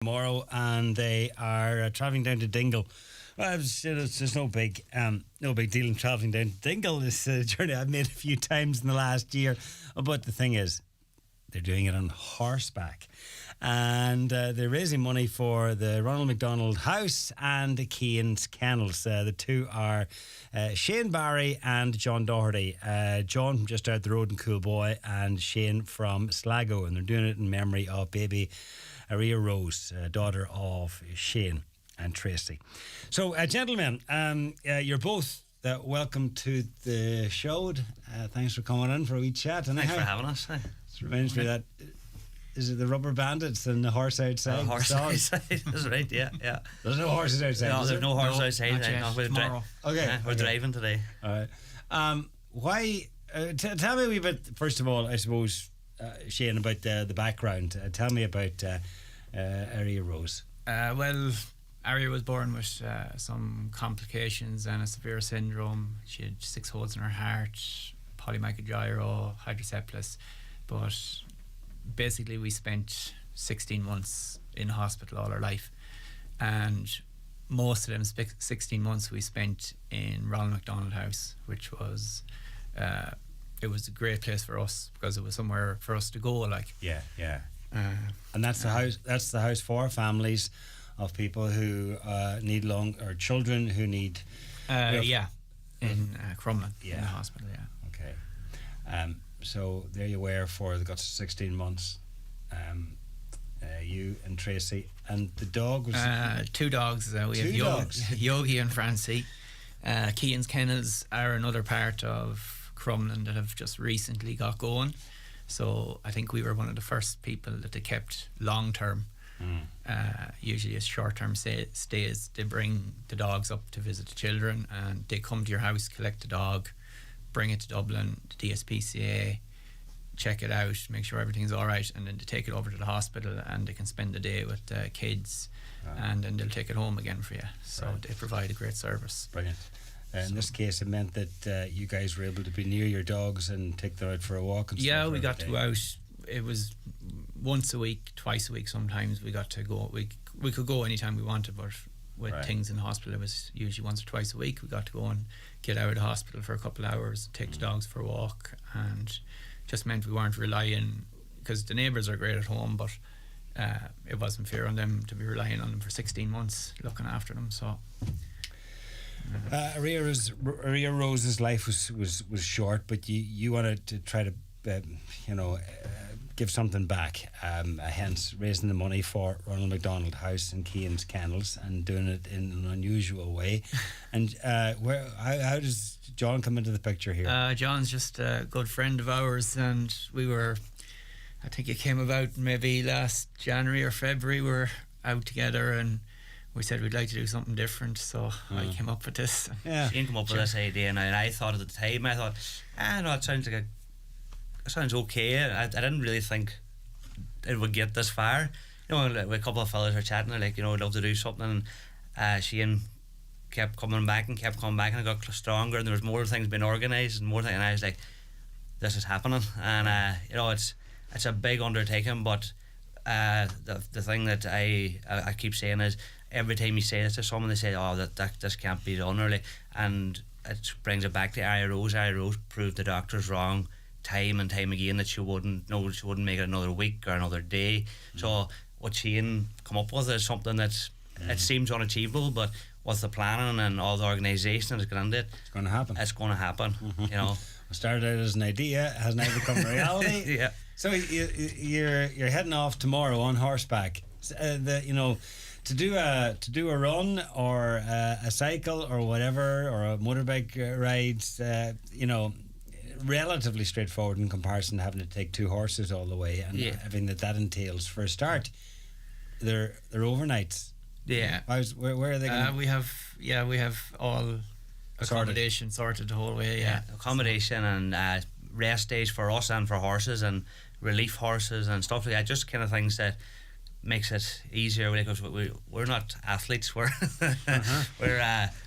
tomorrow, and they are travelling down to Dingle. Well, it's no big deal in travelling down to Dingle. This journey I've made a few times in the last year, but the thing is, they're doing it on horseback, and they're raising money for the Ronald McDonald House and the Keane's Kennels. The two are Shane Barry and John Doherty. John from just out the road in Coolboy, and Shane from Sligo, and they're doing it in memory of baby Aria Rose, daughter of Shane and Tracy. So, gentlemen, you're both welcome to the show. Thanks for coming in for a wee chat. And Thanks for having us. It reminds me that, is it the Rubber Bandits and the horse outside? Horse outside, that's right, yeah. There's no horses outside. No, there's no horse outside. No, tomorrow. We're driving today. All right. Why? Tell me a wee bit, first of all, I suppose, Shane, about the background. Tell me about Aria Rose. Well, Aria was born with some complications and a severe syndrome. She had 6 holes in her heart, polymicrogyro, hydrocephalus. But basically we spent 16 months in hospital all our life, and most of them 16 months we spent in Ronald McDonald House, which was it was a great place for us because it was somewhere for us to go, like. And that's the house. That's the house for families of people who need or children who need. In Crumlin, in the hospital. Okay. So there you were for the guts of 16 months. You and Tracy, and the dog was 2 dogs. We two have dogs. Yogi and Francie. Keane's Kennels are another part of Crumlin that have just recently got going. So I think we were one of the first people that they kept long term. Usually as short term stays, they bring the dogs up to visit the children, and they come to your house, collect the dog, bring it to Dublin, the DSPCA, check it out, make sure everything's alright, and then they take it over to the hospital and they can spend the day with the kids, and then they'll take it home again for you. So they provide a great service. Brilliant. In this case, it meant that you guys were able to be near your dogs and take them out for a walk and stuff. We got to go out. It was once a week, twice a week sometimes. We got to go. We could go anytime we wanted, but with things in the hospital, it was usually once or twice a week. We got to go and get out of the hospital for a couple of hours, take the dogs for a walk, and just meant we weren't relying, because the neighbours are great at home, but it wasn't fair on them to be relying on them for 16 months looking after them. So Aria Rose's life was short, but you wanted to try to give something back, hence raising the money for Ronald McDonald House and Keane's Kennels, and doing it in an unusual way. And how does John come into the picture here? John's just a good friend of ours, and I think it came about maybe last January or February. We were out together and we said we'd like to do something different, so I came up with this. Shane came up with this idea, and I thought at the time, no, it sounds like it sounds okay. I didn't really think it would get this far. A couple of fellas were chatting, like, I'd love to do something, and Shane kept coming back, and it got stronger, and there was more things being organised and more things, and I was like, this is happening. And it's a big undertaking, but the thing that I keep saying is, every time you say this to someone, they say, that this can't be done, and it brings it back to Aria Rose. Aria Rose proved the doctors wrong time and time again, that she wouldn't make it another week or another day. So what Shane come up with is something that it seems unachievable, but with the planning and all the organisation that's gone into it, it's going to happen. It's going to happen. It started out as an idea, it has now become a reality. Yeah. So you're heading off tomorrow on horseback. To do a run or a cycle or whatever, or a motorbike ride, relatively straightforward in comparison to having to take 2 horses all the way and everything that entails. For a start, they're overnights. Yeah. Where are they going? We have all accommodation sorted the whole way. Yeah. Accommodation and rest days for us and for horses, and relief horses and stuff like that. Just kind of things that makes it easier, because we're not athletes. We're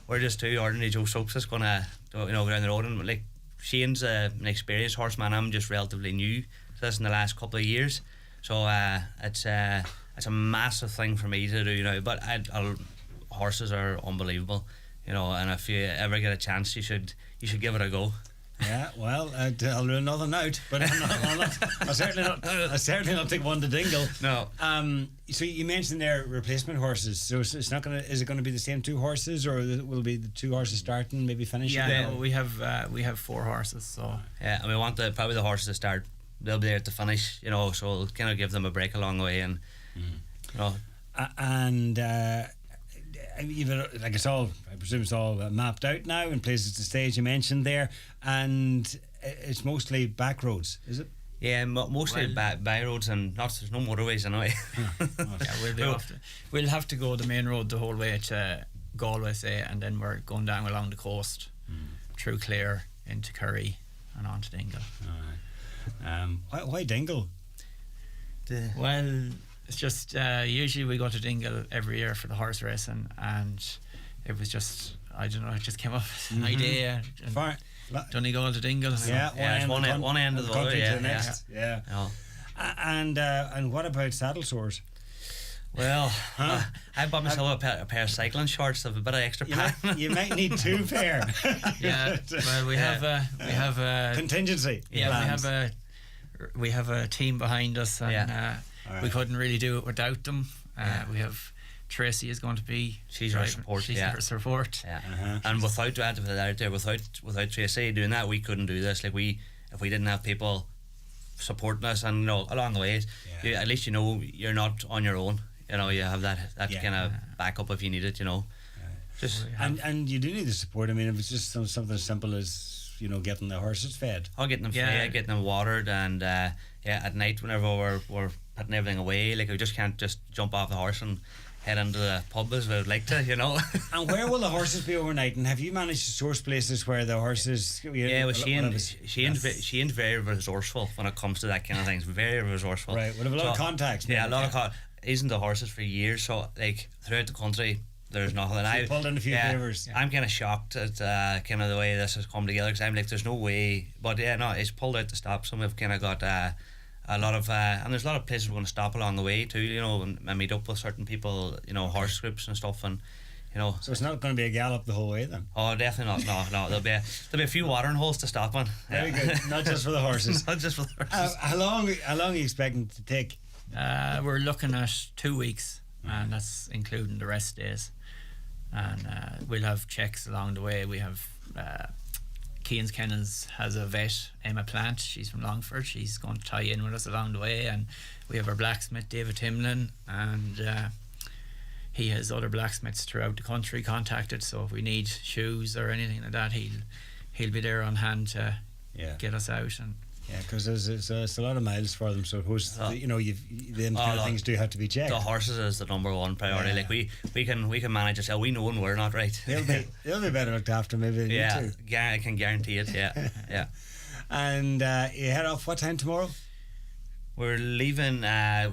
we're just 2 ordinary Joe Soaps that's gonna go down the road, and like Shane's an experienced horseman. I'm just relatively new to this in the last couple of years, so it's it's a massive thing for me to do now. But horses are unbelievable, you know. And if you ever get a chance, you should give it a go. Yeah, well, I'll rule nothing out, but I'll certainly not take one to Dingle. No. So you mentioned there replacement horses. So it's not gonna. Is it going to be the same 2 horses, or will it be the 2 horses starting, maybe finishing? Yeah, no, we have 4 horses. So yeah, and we want probably the horses to start. They'll be there to finish, you know. So we'll kind of give them a break along the way, and you know. Even like it's all, I presume it's all mapped out now in places to stage you mentioned there, and it's mostly back roads, is it? Yeah, mostly by roads, and there's no motorways anyway. Yeah, we'll have to go the main road the whole way to Galway, say, and then we're going down along the coast through Clare into Kerry and on to Dingle. Why Dingle? Well, it's just usually we go to Dingle every year for the horse racing, and it was just, I don't know, it just came up as an idea. Far. Donegal to Dingle. Yeah, it's one end of the country other, to the next. Yeah. And what about saddle sores? Well, I bought myself a pair of cycling shorts of a bit of extra padding. You might need 2 pair. Yeah, well, we have a contingency. Yeah, we have a team behind us, and we couldn't really do it without them. We have Tracy is going to be. She's our support. She's our support. Yeah. And without Tracy doing that, we couldn't do this. Like if we didn't have people supporting us, and you know, along the way, at least you know you're not on your own. You know, you have that kind of backup if you need it. You know, and you do need the support. I mean, if it's just something as simple as, you know, getting the horses fed. Getting them fed, getting them watered, and at night whenever we're putting everything away, like we just can't just jump off the horse and head into the pub as we would like to, you know. And where will the horses be overnight? And have you managed to source places where the horses? Shane's very resourceful when it comes to that kind of things. Very resourceful. Right. We'll have a lot of contacts. Yeah, a lot of he's into horses for years, so like throughout the country there's nothing. So I pulled in a few favours. I'm kind of shocked at kind of the way this has come together, because I'm like, there's no way. But it's pulled out the stops, and we've kind of got a lot of and there's a lot of places we're going to stop along the way too, you know, and meet up with certain people, you know, horse groups and stuff, and you know. So it's not going to be a gallop the whole way then? Oh, definitely not. No, there'll be a few watering holes to stop on. Very good. Not just for the horses. Not just for the horses. How long are you expecting to take? We're looking at 2 weeks, and that's including the rest days. And we'll have checks along the way. We have Keane's Kennels has a vet, Emma Plant. She's from Longford. She's going to tie in with us along the way. And we have our blacksmith, David Timlin, and he has other blacksmiths throughout the country contacted. So if we need shoes or anything like that, he'll be there on hand to get us out. And yeah, because it's a lot of miles for them. So of course, you know, them kind of things do have to be checked. The horses is the number one priority. Yeah. Like we can manage it. So we know when we're not right. They'll be better looked after maybe than you two. Yeah, I can guarantee it. Yeah, yeah. And you head off what time tomorrow? We're leaving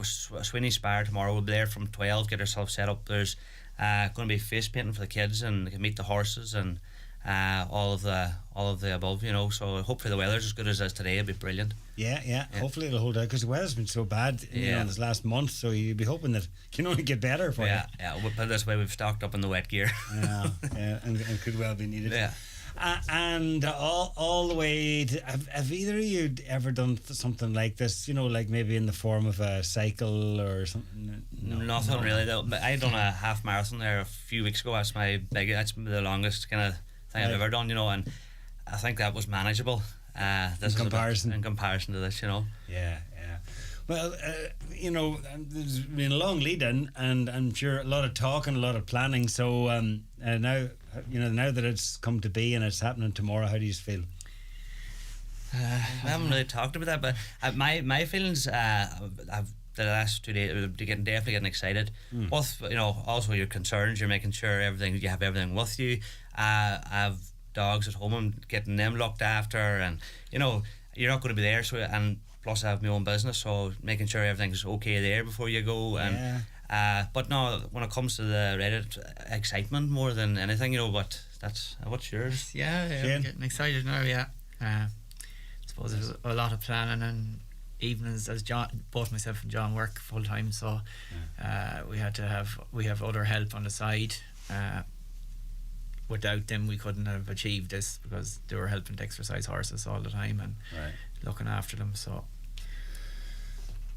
Sweeney Spire tomorrow. We'll be there from 12. Get ourselves set up. There's going to be face painting for the kids, and they can meet the horses and all of the above, you know. So hopefully the weather's as good as it is today. It'll be brilliant. Yeah. Hopefully it'll hold out, because the weather's been so bad you know, this last month, so you'd be hoping that it can only get better for you. Yeah, we'll put it this way, we've stocked up in the wet gear. and could well be needed. Yeah. And all the way to, have either of you ever done something like this, you know, like maybe in the form of a cycle or something? Nothing really though. I done a half marathon there a few weeks ago. That's the longest kind of thing I've ever done, you know, and I think that was manageable. This in comparison to this, you know. Yeah. Well, you know, there's been a long lead in, and I'm sure a lot of talk and a lot of planning. So now, you know, now that it's come to be and it's happening tomorrow, how do you feel? I haven't really talked about that, but my feelings, I've the last 2 days, definitely getting excited. With, you know, also your concerns, you're making sure you have everything with you. I have dogs at home and getting them looked after, and you know, you're not going to be there, so, and plus I have my own business, so making sure everything's okay there before you go. And but no, when it comes to the Reddit, excitement more than anything, you know. But what's yours? Yeah, I'm getting excited now. I suppose there's a lot of planning and evenings, as John, both myself and John work full time, so we have other help on the side. Without them, we couldn't have achieved this, because they were helping to exercise horses all the time and looking after them. So,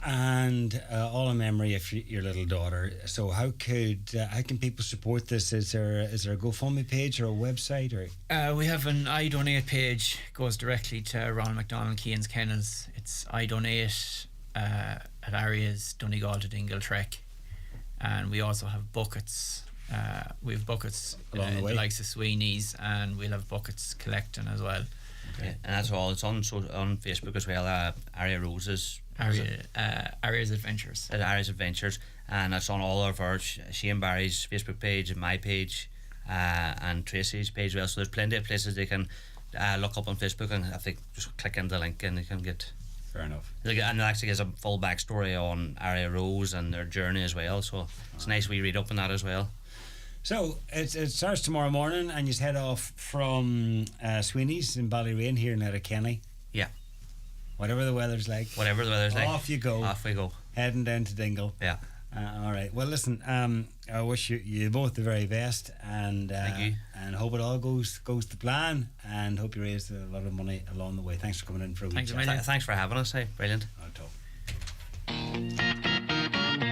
and all in memory of your little daughter. So how can people support this? Is there a GoFundMe page or a website, or we have an I Donate page, goes directly to Ronald McDonald Keane's Kennels. It's I Donate at areas Donegal to Dingle Trek, and we also have buckets. We have buckets along the way, the likes of Sweeney's, and we'll have buckets collecting as well. Okay. Yeah, and that's all. It's on Facebook as well. Area Roses. Areas Adventures. Areas Adventures, and it's on all of our Shane Barry's Facebook page and my page, and Tracy's page as well. So there's plenty of places they can look up on Facebook, and I think just click into the link and they can get. Fair enough. And it actually gives a full backstory on Area Rose and their journey as well. So it's nice we read up on that as well. So it starts tomorrow morning, and you head off from Sweeney's in Ballyrain here in Letterkenny. Yeah. Whatever the weather's like. Whatever the weather's like. Off you go. Off we go. Heading down to Dingle. Yeah. All right. Well, listen. I wish you both the very best, and thank you. And hope it all goes to plan, and hope you raise a lot of money along the way. Thanks for coming in for a week. Thanks for having us. Brilliant. I'll talk.